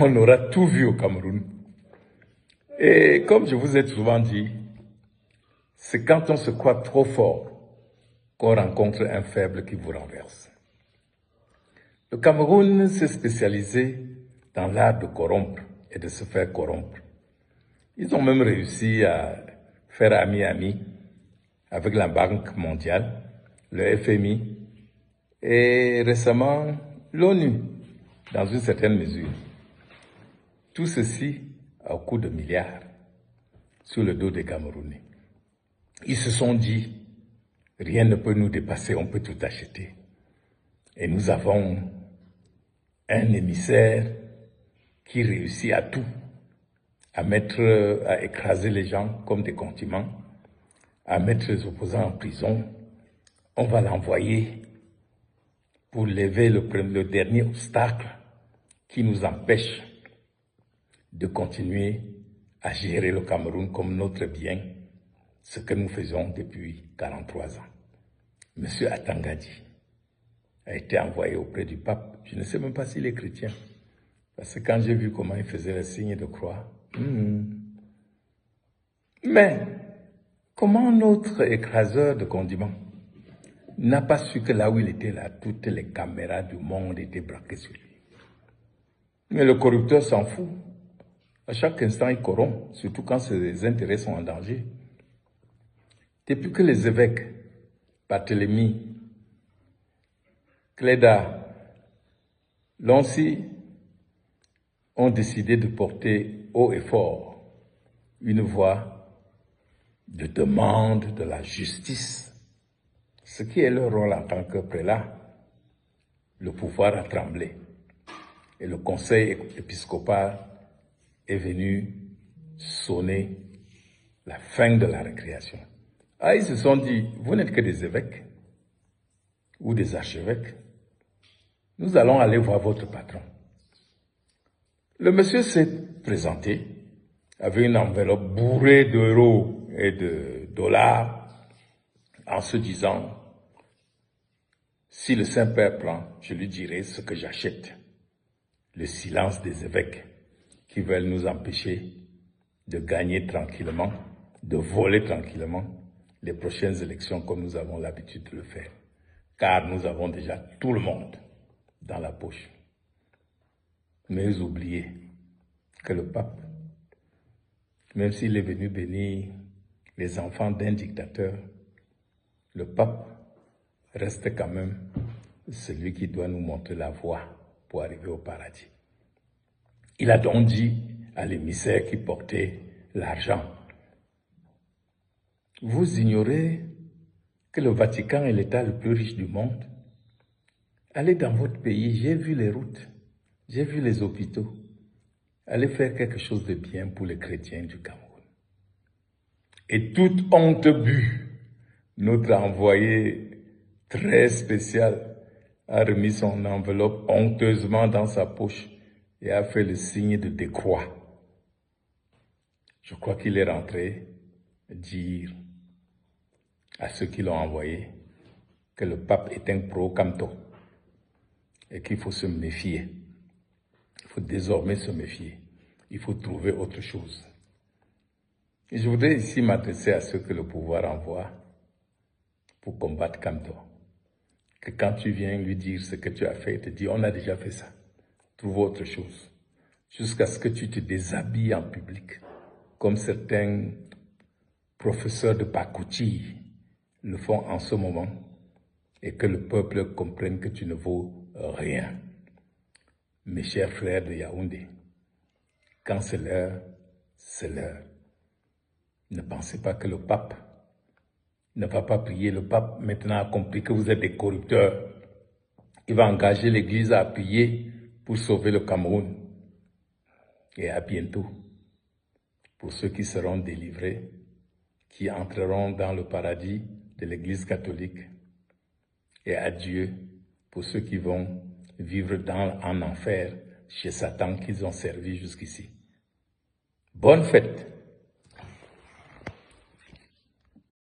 On aura tout vu au Cameroun. Et comme je vous ai souvent dit, c'est quand on se croit trop fort qu'on rencontre un faible qui vous renverse. Le Cameroun s'est spécialisé dans l'art de corrompre et de se faire corrompre. Ils ont même réussi à faire ami-ami avec la Banque mondiale, le FMI et récemment l'ONU, dans une certaine mesure. Tout ceci au coût de milliards sur le dos des Camerounais. Ils se sont dit, rien ne peut nous dépasser, on peut tout acheter. Et nous avons un émissaire qui réussit à tout, à écraser les gens comme des condiments, à mettre les opposants en prison. On va l'envoyer pour lever le dernier obstacle qui nous empêche de continuer à gérer le Cameroun comme notre bien, ce que nous faisons depuis 43 ans. Monsieur Atangadi a été envoyé auprès du pape. Je ne sais même pas s'il est chrétien. Parce que quand j'ai vu comment il faisait le signe de croix, mais comment notre écraseur de condiments n'a pas su que là où il était là, toutes les caméras du monde étaient braquées sur lui. Mais le corrupteur s'en fout. À chaque instant, il corrompt, surtout quand ses intérêts sont en danger. Depuis que les évêques, Barthélemy, Cléda, Loncy, ont décidé de porter haut et fort une voix de demande de la justice, ce qui est leur rôle en tant que prélat, le pouvoir a tremblé. Et le conseil épiscopal est venu sonner la fin de la récréation. Ah, ils se sont dit, vous n'êtes que des évêques ou des archevêques. Nous allons aller voir votre patron. Le monsieur s'est présenté avec une enveloppe bourrée d'euros et de dollars en se disant, si le Saint-Père prend, je lui dirai ce que j'achète. Le silence des évêques qui veulent nous empêcher de gagner tranquillement, de voler tranquillement les prochaines élections comme nous avons l'habitude de le faire. Car nous avons déjà tout le monde dans la poche. Mais oubliez que le pape, même s'il est venu bénir les enfants d'un dictateur, le pape reste quand même celui qui doit nous montrer la voie pour arriver au paradis. Il a donc dit à l'émissaire qui portait l'argent, vous ignorez que le Vatican est l'État le plus riche du monde. Allez dans votre pays, j'ai vu les routes, j'ai vu les hôpitaux. Allez faire quelque chose de bien pour les chrétiens du Cameroun. Et toute honte bue, notre envoyé très spécial a remis son enveloppe honteusement dans sa poche et a fait le signe de décroix. Je crois qu'il est rentré dire à ceux qui l'ont envoyé que le pape est un pro-Camto et qu'il faut se méfier. Il faut désormais se méfier. Il faut trouver autre chose. Et je voudrais ici m'adresser à ceux que le pouvoir envoie pour combattre Camto. Que quand tu viens lui dire ce que tu as fait, il te dit on a déjà fait ça. Trouve autre chose. Jusqu'à ce que tu te déshabilles en public, comme certains professeurs de Pakouti le font en ce moment, et que le peuple comprenne que tu ne vaux rien. Mes chers frères de Yaoundé, quand c'est l'heure, c'est l'heure. Ne pensez pas que le pape ne va pas prier. Le pape maintenant a compris que vous êtes des corrupteurs. Il va engager l'Église à prier pour sauver le Cameroun. Et à bientôt pour ceux qui seront délivrés, qui entreront dans le paradis de l'Église catholique. Et adieu pour ceux qui vont vivre en enfer chez Satan qu'ils ont servi jusqu'ici. Bonne fête!